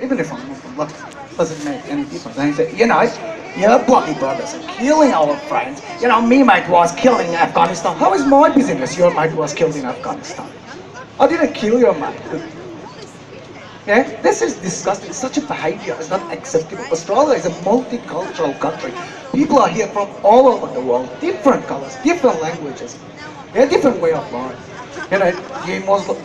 even if I'm Muslim, look, doesn't make any difference. And he said, your bloody brothers are killing our friends. Me mate was killed in Afghanistan. How is my business? Your mate was killed in Afghanistan. I didn't kill your mate. Yeah, this is disgusting. Such a behavior is not acceptable. Australia is a multicultural country. People are here from all over the world, different colors, different languages, different way of life. You Muslim.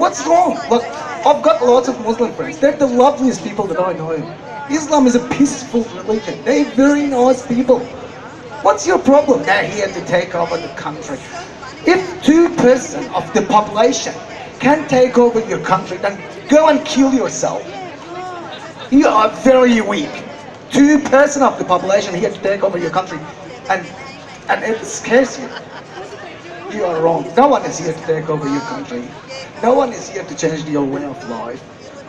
What's wrong? Look, I've got lots of Muslim friends. They're the loveliest people that I know. Islam is a peaceful religion. They're very nice people. What's your problem? They're here to take over the country. If 2% of the population can take over your country, then go and kill yourself. You are very weak. 2% of the population here to take over your country, and it scares you. You are wrong. No one is here to take over your country. No one is here to change your way of life.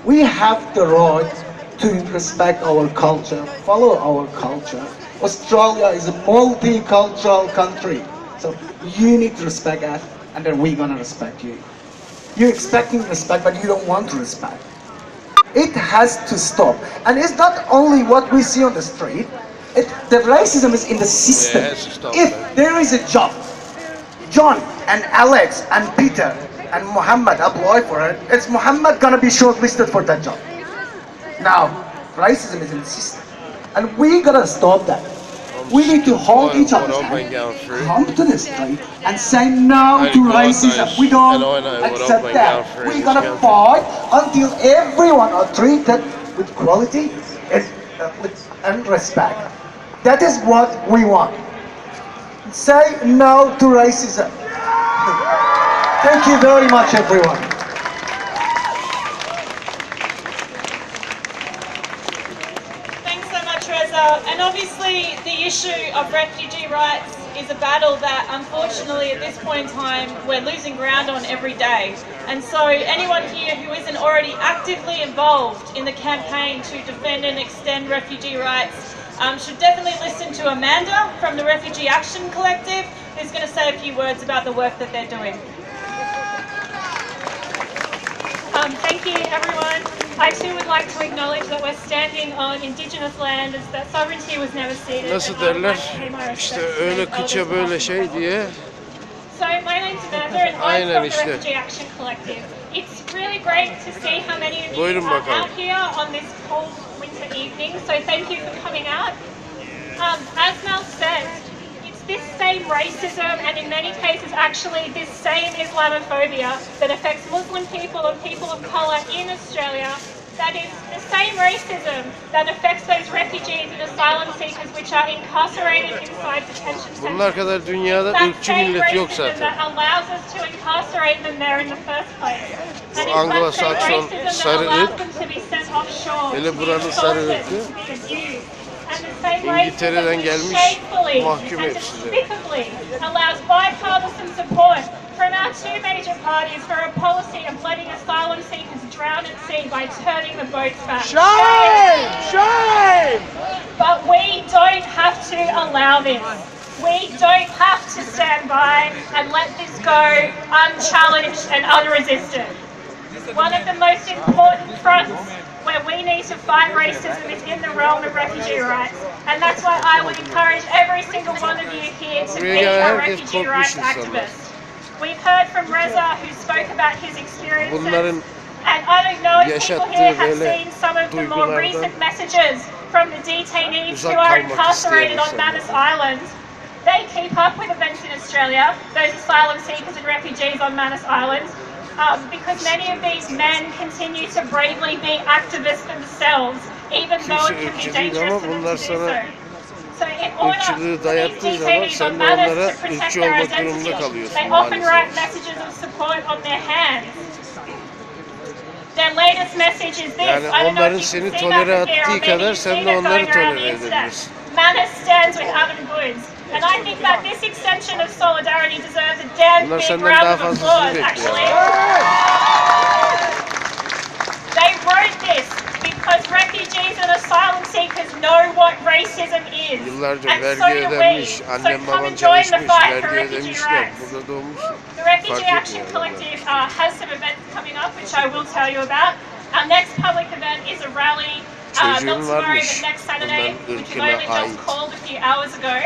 We have the right to respect our culture, follow our culture. Australia is a multicultural country. So you need to respect us, and then we're gonna respect you. You're expecting respect, but you don't want to respect. It has to stop. And it's not only what we see on the street. The racism is in the system. If there is a job, John and Alex and Peter and Muhammad apply for it, it's Muhammad gonna be shortlisted for that job. Now, racism is in the system. And we gotta stop that. We need to hold each other's hand, come to the street and say no to racism. We don't accept that. We're gonna fight until everyone are treated with quality and respect. That is what we want. Say no to racism. Thank you very much, everyone. And obviously the issue of refugee rights is a battle that unfortunately at this point in time we're losing ground on every day. And so anyone here who isn't already actively involved in the campaign to defend and extend refugee rights should definitely listen to Amanda from the Refugee Action Collective, who's going to say a few words about the work that they're doing. Thank you, everyone. I too would like to acknowledge that we're standing on Indigenous land, as that sovereignty was never ceded. Nasıl derler? İşte öyle kıça böyle şey diye. So my name's Amanda and I'm from the Refugee Action Collective. It's really great to see how many of you are out here on this cold winter evening. So thank you for coming out. As Mel said, this same racism and in many cases actually this same Islamophobia that affects Muslim people and people of colour in Australia, that is the same racism that affects those refugees and asylum seekers which are incarcerated inside detention centres. Bunlar kadar dünyada ırkçı millet yok zaten. That allows us to incarcerate them there in the first place. And Anglo-Sakson sarı ırk, hele buranın sarı ırkı, İngiltere'den gelmiş mahkum hepsi. Allows bipartisan support from our two major parties for a policy of letting asylum seekers drown at sea by turning the boats back. Shame! Shame! But we don't have to allow this. We don't have to stand by and let this go unchallenged and unresisted. One of the most important fronts where we need to fight racism is in the realm of refugee rights. And that's why I would encourage every single one of you here to be a refugee rights activist. We've heard from Reza, who spoke about his experiences. And I don't know if people here have seen some of the more recent messages from the detainees who are incarcerated on Manus Island. They keep up with events in Australia, those asylum seekers and refugees on Manus Island. Because many of these men continue to bravely be activists themselves, even though it can be dangerous for them to do so. So in order for these detainees on Manus to protect their identity, they often write messages of support on their hands. Their latest message is this. I don't know if you can see that here, or maybe you've seen it going around the internet. Manus stands with Adam Goods. And I think that this extension of solidarity deserves a damn big round of applause, actually. They wrote this because refugees and asylum seekers know what racism is. And so do we. So come and join the fight for refugee rights. The Refugee Action Collective has some events coming up, which I will tell you about. Our next public event is a rally not çocuğun tomorrow, varmış. but next Saturday, Bunların which I've only ırkına ait. just called a few hours ago,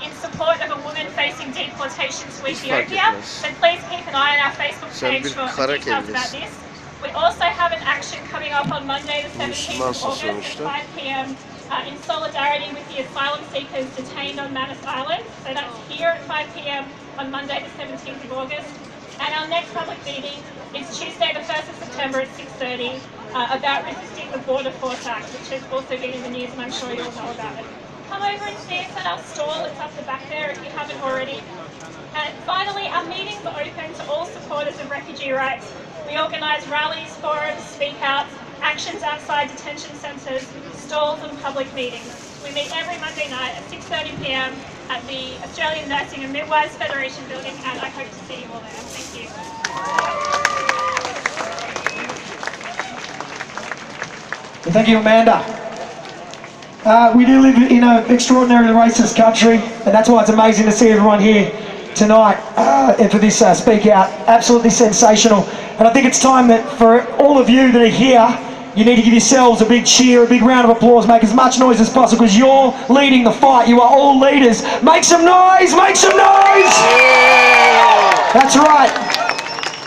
in support of a woman facing deportation to Hiç fark Ethiopia. etmez. So please keep an eye on our Facebook Sen page bir for kara details about kellesin. this. We also have an action coming up on Monday the 17th of Müslümansın August at sonuçta. 5 p.m. In solidarity with the asylum seekers detained on Manus Island. So that's here at 5 p.m. on Monday the 17th of August. And our next public meeting is Tuesday the 1st of September at 6:30 about resisting the Border Force Act, which has also been in the news and I'm sure you all know about it. Come over and see us at our stall, it's up the back there if you haven't already. And finally, our meetings are open to all supporters of refugee rights. We organise rallies, forums, speak-outs, actions outside detention centres, stalls and public meetings. We meet every Monday night at 6:30 p.m. at the Australian Nursing and Midwives Federation building, and I hope to see you all there. Thank you. Well, thank you, Amanda. We do live in an extraordinarily racist country, and that's why it's amazing to see everyone here tonight for this speak out. Absolutely sensational. And I think it's time that for all of you that are here, you need to give yourselves a big cheer, a big round of applause, make as much noise as possible because you're leading the fight. You are all leaders. Make some noise, make some noise! That's right.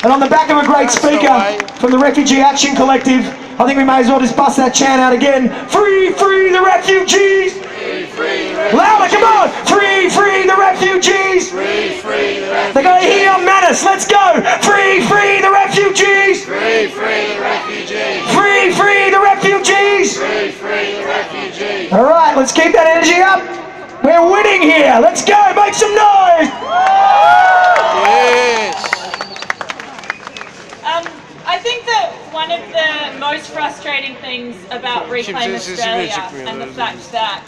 And on the back of a great speaker from the Refugee Action Collective, I think we may as well just bust that chant out again. Free, free the refugees! Free, free the refugees! Louder, come on! Free, free the refugees! Free, free the refugees! They're going to hear on Manus, let's go! Free, free the refugees! Free, free the refugees! Free, free the refugees! Free, free the refugees! All right, let's keep that energy up. We're winning here. Let's go, make some noise! Yes! I think that one of the most frustrating things about Reclaim Kimsenin sesi bile Australia çıkmıyor, and the öyle fact that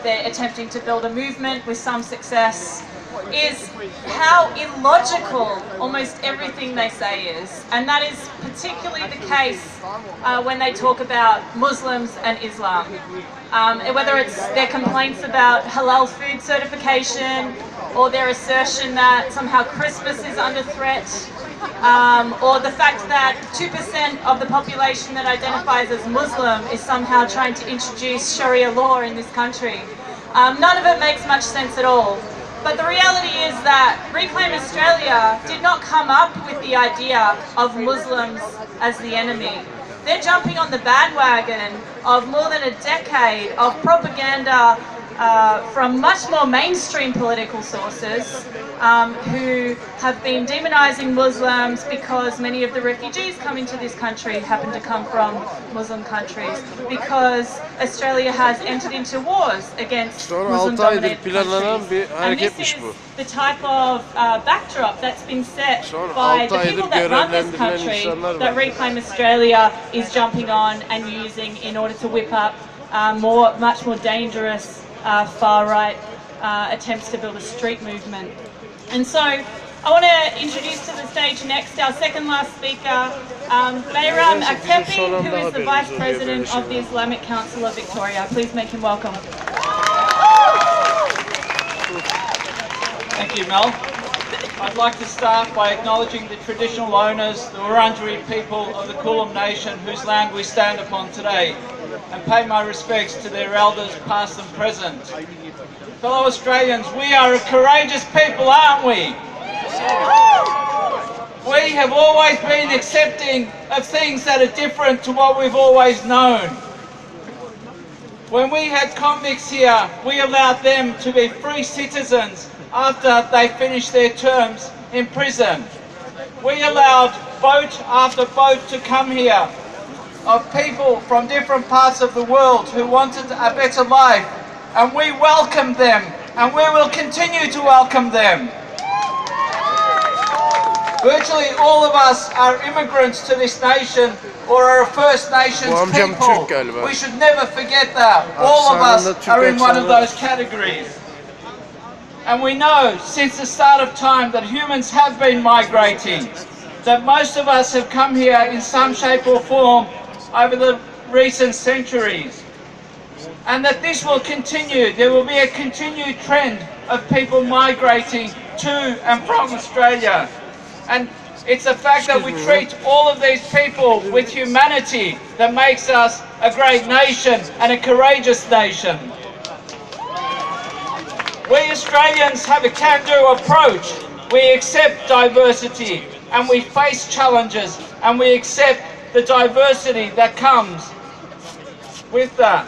they're attempting to build a movement with some success is how illogical almost everything they say is. And that is particularly the case when they talk about Muslims and Islam. Whether it's their complaints about halal food certification or their assertion that somehow Christmas is under threat, or the fact that 2% of the population that identifies as Muslim is somehow trying to introduce Sharia law in this country. None of it makes much sense at all. But the reality is that Reclaim Australia did not come up with the idea of Muslims as the enemy. They're jumping on the bandwagon of more than a decade of propaganda from much more mainstream political sources who have been demonising Muslims because many of the refugees coming to this country happen to come from Muslim countries, because Australia has entered into wars against Sonra 6 aydır Muslim-dominated planlanan bir countries. And this hareketmiş is bu. the type of backdrop that's been set Sonra by 6 the aydır people that run this görevlendirilen country insanlar that var. Reclaim Australia is jumping on and using in order to whip up much more dangerous far-right attempts to build a street movement. And so I want to introduce to the stage next our second last speaker, Bayram Aktepi, who is the Vice President of the Islamic Council of Victoria. Please make him welcome. Thank you, Mel. I'd like to start by acknowledging the traditional owners, the Wurundjeri people of the Kulin Nation, whose land we stand upon today, and pay my respects to their elders past and present. Fellow Australians, we are a courageous people, aren't we? We have always been accepting of things that are different to what we've always known. When we had convicts here, we allowed them to be free citizens after they finished their terms in prison. We allowed boat after boat to come here of people from different parts of the world who wanted a better life, and we welcomed them, and we will continue to welcome them. Virtually all of us are immigrants to this nation or are First Nations Bu amcam Türk people. galiba. We should never forget that. All of us Aksanında Türk are in one of aksanı var. those categories. And we know since the start of time that humans have been migrating, that most of us have come here in some shape or form over the recent centuries. And that this will continue. There will be a continued trend of people migrating to and from Australia. And It's the fact that we treat all of these people with humanity that makes us a great nation and a courageous nation. We Australians have a can-do approach. We accept diversity and we face challenges and we accept the diversity that comes with that.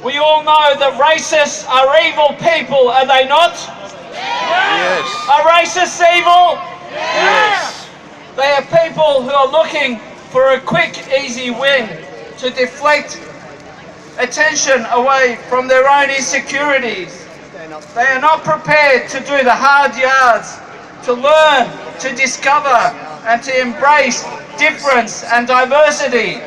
We all know that racists are evil people, are they not? Yes. Are racists evil? Yes. They are people who are looking for a quick, easy win to deflect attention away from their own insecurities. They are not prepared to do the hard yards, to learn, to discover, and to embrace difference and diversity.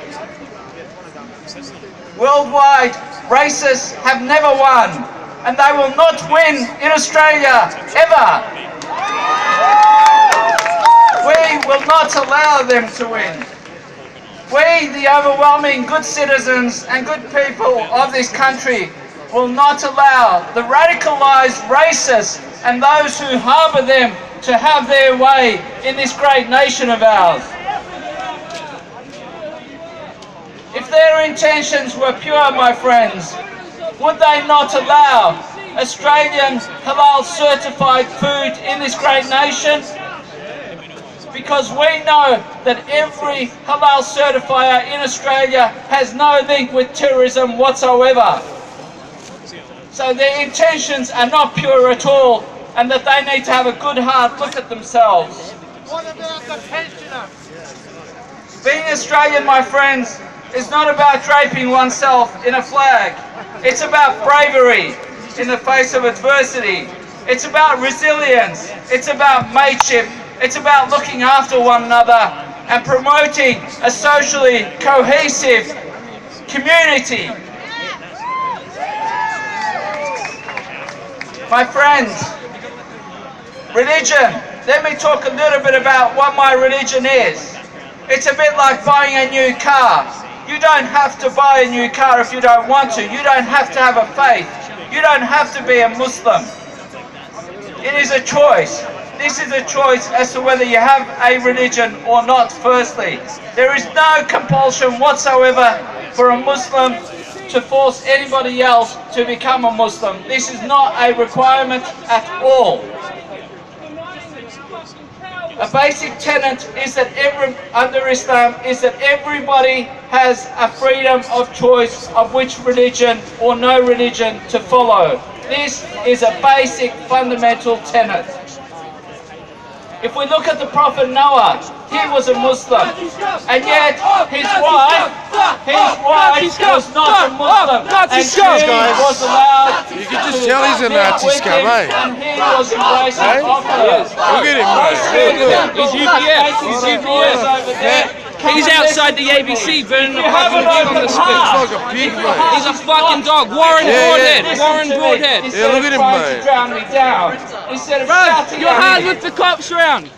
Worldwide, racists have never won, and they will not win in Australia, ever. We will not allow them to win. We, the overwhelming good citizens and good people of this country, will not allow the radicalised racists and those who harbour them to have their way in this great nation of ours. If their intentions were pure, my friends, would they not allow Australian halal certified food in this great nation? Because we know that every halal certifier in Australia has no link with terrorism whatsoever. So their intentions are not pure at all, and that they need to have a good hard look at themselves. What about the pensioner? Being Australian, my friends, is not about draping oneself in a flag. It's about bravery in the face of adversity. It's about resilience. It's about mateship. It's about looking after one another and promoting a socially cohesive community. My friends, religion. Let me talk a little bit about what my religion is. It's a bit like buying a new car. You don't have to buy a new car if you don't want to. You don't have to have a faith. You don't have to be a Muslim. It is a choice. This is a choice as to whether you have a religion or not, firstly. There is no compulsion whatsoever for a Muslim to force anybody else to become a Muslim. This is not a requirement at all. A basic tenet is that under Islam is that everybody has a freedom of choice of which religion or no religion to follow. This is a basic fundamental tenet. If we look at the Prophet Noah, he was a Muslim, and yet his wife was not a Muslim, and she was allowed You can just tell he's a Nazi scum, eh? and he was embracing of her. Look at him, mate. He's UPF. He's UPF. Over there. He's outside the ABC burning a have fucking an pig on the open spit. heart. Like a pig, mate. He's a fucking dog. Warren Yeah, Broadhead. yeah. Warren Broadhead. Instead look at of him, trying mate. to drown me down. Instead of Bro, shouting you're at hard me. with the cops round.